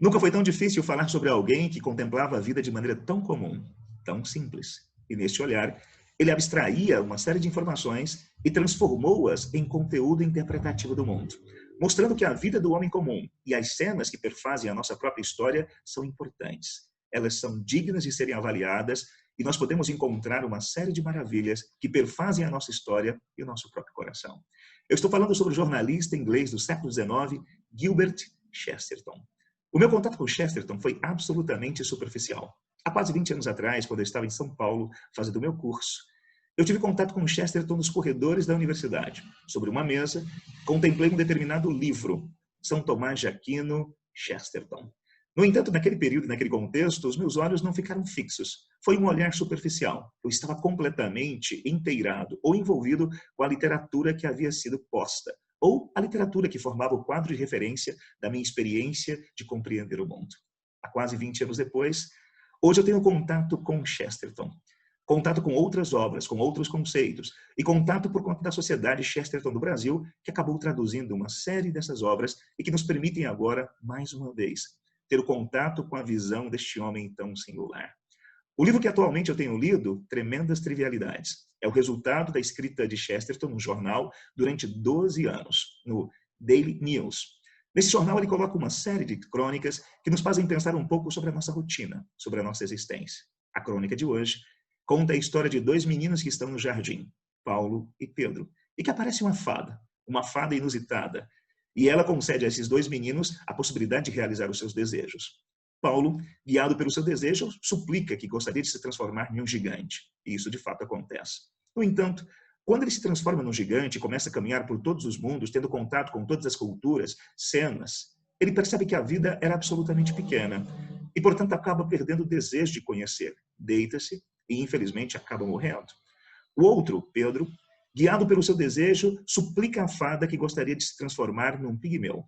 Nunca foi tão difícil falar sobre alguém que contemplava a vida de maneira tão comum, tão simples. E neste olhar, ele abstraía uma série de informações e transformou-as em conteúdo interpretativo do mundo, mostrando que a vida do homem comum e as cenas que perfazem a nossa própria história são importantes. Elas são dignas de serem avaliadas e nós podemos encontrar uma série de maravilhas que perfazem a nossa história e o nosso próprio coração. Eu estou falando sobre o jornalista inglês do século XIX, Gilbert Chesterton. O meu contato com Chesterton foi absolutamente superficial. Há quase 20 anos atrás, quando eu estava em São Paulo fazendo o meu curso, eu tive contato com Chesterton nos corredores da universidade. Sobre uma mesa, contemplei um determinado livro, São Tomás de Aquino, Chesterton. No entanto, naquele período, naquele contexto, os meus olhos não ficaram fixos. Foi um olhar superficial. Eu estava completamente inteirado ou envolvido com a literatura que havia sido posta, ou a literatura que formava o quadro de referência da minha experiência de compreender o mundo. Há quase 20 anos depois, hoje eu tenho contato com Chesterton, contato com outras obras, com outros conceitos, e contato por conta da Sociedade Chesterton do Brasil, que acabou traduzindo uma série dessas obras e que nos permitem agora, mais uma vez, ter o contato com a visão deste homem tão singular. O livro que atualmente eu tenho lido, Tremendas Trivialidades, é o resultado da escrita de Chesterton no jornal durante 12 anos, no Daily News. Nesse jornal ele coloca uma série de crônicas que nos fazem pensar um pouco sobre a nossa rotina, sobre a nossa existência. A crônica de hoje conta a história de dois meninos que estão no jardim, Paulo e Pedro, e que aparece uma fada inusitada, e ela concede a esses dois meninos a possibilidade de realizar os seus desejos. Paulo, guiado pelo seu desejo, suplica que gostaria de se transformar em um gigante. E isso de fato acontece. No entanto, quando ele se transforma num gigante e começa a caminhar por todos os mundos, tendo contato com todas as culturas, cenas, ele percebe que a vida era absolutamente pequena e, portanto, acaba perdendo o desejo de conhecer. Deita-se e, infelizmente, acaba morrendo. O outro, Pedro, guiado pelo seu desejo, suplica à fada que gostaria de se transformar num pigmeu,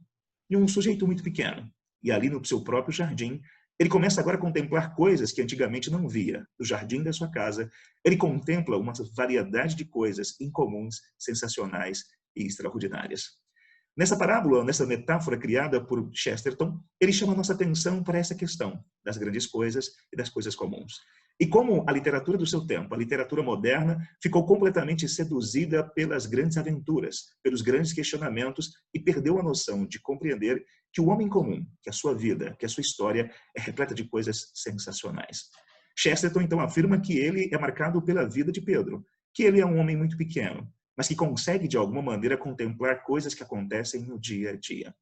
em um sujeito muito pequeno. E ali no seu próprio jardim, ele começa agora a contemplar coisas que antigamente não via. No jardim da sua casa, ele contempla uma variedade de coisas incomuns, sensacionais e extraordinárias. Nessa parábola, nessa metáfora criada por Chesterton, ele chama a nossa atenção para essa questão das grandes coisas e das coisas comuns. E como a literatura do seu tempo, a literatura moderna, ficou completamente seduzida pelas grandes aventuras, pelos grandes questionamentos e perdeu a noção de compreender que o homem comum, que a sua vida, que a sua história é repleta de coisas sensacionais. Chesterton, então, afirma que ele é marcado pela vida de Pedro, que ele é um homem muito pequeno, mas que consegue, de alguma maneira, contemplar coisas que acontecem no dia a dia.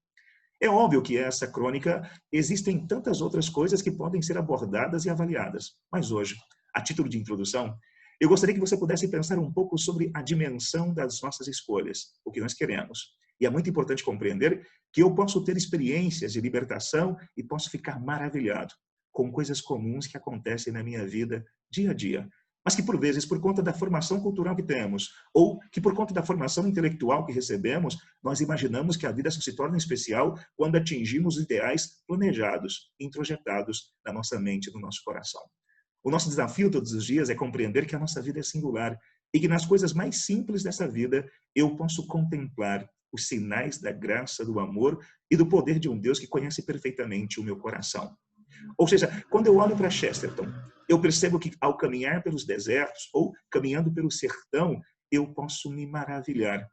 É óbvio que essa crônica existem tantas outras coisas que podem ser abordadas e avaliadas, mas hoje, a título de introdução, eu gostaria que você pudesse pensar um pouco sobre a dimensão das nossas escolhas, o que nós queremos. E é muito importante compreender que eu posso ter experiências de libertação e posso ficar maravilhado com coisas comuns que acontecem na minha vida dia a dia, mas que por vezes, por conta da formação cultural que temos, ou que por conta da formação intelectual que recebemos, nós imaginamos que a vida só se torna especial quando atingimos os ideais planejados, introjetados na nossa mente, no nosso coração. O nosso desafio todos os dias é compreender que a nossa vida é singular e que nas coisas mais simples dessa vida eu posso contemplar os sinais da graça, do amor e do poder de um Deus que conhece perfeitamente o meu coração. Ou seja, quando eu olho para Chesterton, eu percebo que ao caminhar pelos desertos ou caminhando pelo sertão, eu posso me maravilhar,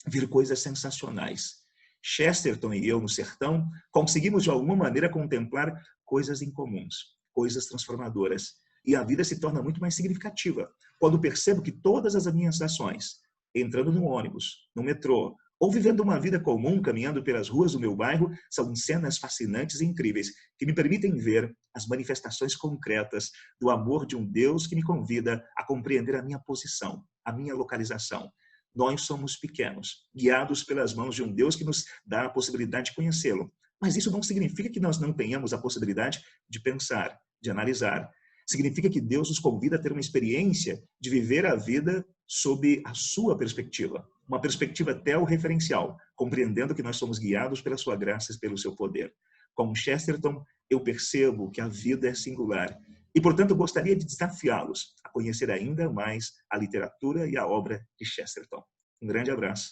ver coisas sensacionais. Chesterton e eu no sertão conseguimos de alguma maneira contemplar coisas incomuns, coisas transformadoras. E a vida se torna muito mais significativa quando percebo que todas as minhas ações, entrando no ônibus, no metrô, ou vivendo uma vida comum, caminhando pelas ruas do meu bairro, são cenas fascinantes e incríveis que me permitem ver as manifestações concretas do amor de um Deus que me convida a compreender a minha posição, a minha localização. Nós somos pequenos, guiados pelas mãos de um Deus que nos dá a possibilidade de conhecê-lo. Mas isso não significa que nós não tenhamos a possibilidade de pensar, de analisar. Significa que Deus nos convida a ter uma experiência de viver a vida sob a sua perspectiva. Uma perspectiva referencial, compreendendo que nós somos guiados pela sua graça e pelo seu poder. Com Chesterton, eu percebo que a vida é singular e, portanto, gostaria de desafiá-los a conhecer ainda mais a literatura e a obra de Chesterton. Um grande abraço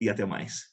e até mais.